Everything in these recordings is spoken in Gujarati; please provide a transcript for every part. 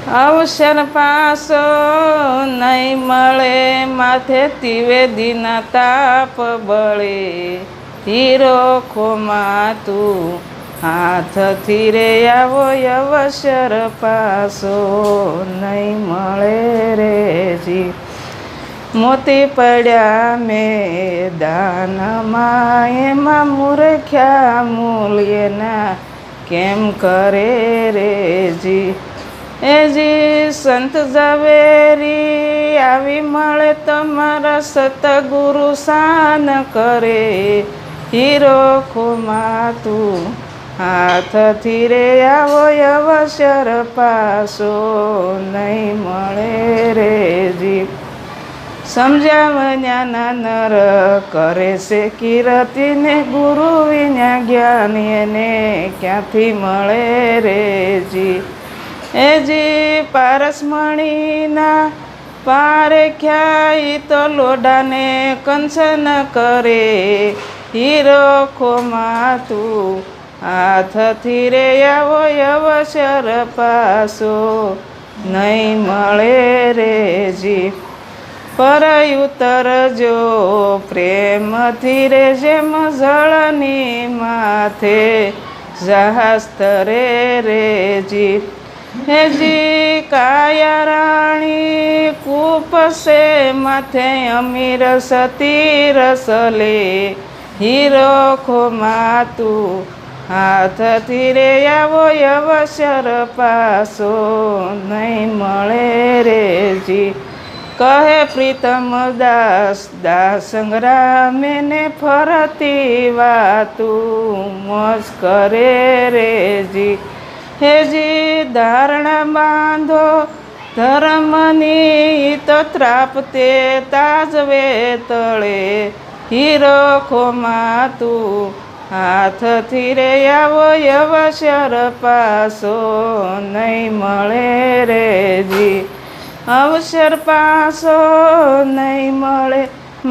અવસર પાસો નહીં મળે, માથે ત્રિવેદીના તાપ બળે. હીરો ખોમાં તું હાથથી રે આવો, અવસર પાસો નહીં મળે રેજી. મોતી પડ્યા મેદાનમાં, એમાં મૂર્ખ્યા મૂલ્યના કેમ કરે રેજી. એજી સંત ઝવેરી આવી મળે, તમારા સતગુરુ શાન કરે. હીરો ખોમાં તું હાથથી રે આવો, અવસર પાસો નહીં મળે રેજી. સમજાવન્યાના નર કરે છે કીર્તિને, ગુરુ વિના જ્ઞાન એને ક્યાંથી મળે રેજી. એજી પારસમણીના પારખ્યા, ઈ તો લોડાને કંચન કરે. હીરો ખોમાં તું હાથથી રે આવો, અવસર પાસો નહીં મળે રેજી. પરયુતરજો પ્રેમથી રે, જેમ જળની માથે જહાજ તરે રેજી. હેજી કાયા રાણી કૂપસે, માથે અમીર સતી રસલે. હીરો ખોમાં તું હાથથી રે આવો, અવસર પાસો નહીં મળે રેજી. કહે પ્રીતમ દાસ દાસ સંગ્રામેને, ફરતી વાતું મોજ કરે રેજી. હેજી ધારણા બાંધો ધર્મની, તો ત્રાપતે તાજવે તળે. હીરો ખોમાં તું હાથથી રે આવો, અવસર પાસો નહીં મળે રેજી. અવસર પાસો નહીં મળે,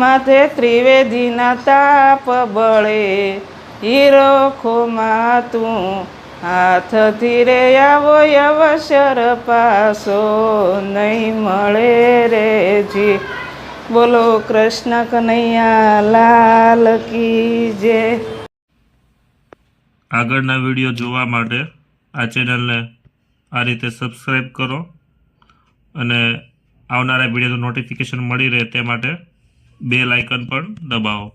માથે ત્રિવેદીના તાપ બળે. હીરો ખોમાં તું હાથથી રે આવો, અવસર પાસો નહીં મળે રેજી. બોલો કૃષ્ણ કનૈયા લાલ કી જય. આગળના વિડીયો જોવા માટે આ ચેનલને આ રીતે સબસ્ક્રાઈબ કરો અને આવનારા વિડીયોનું નોટિફિકેશન મળી રહે તે માટે બેલ આઇકન પણ દબાવો.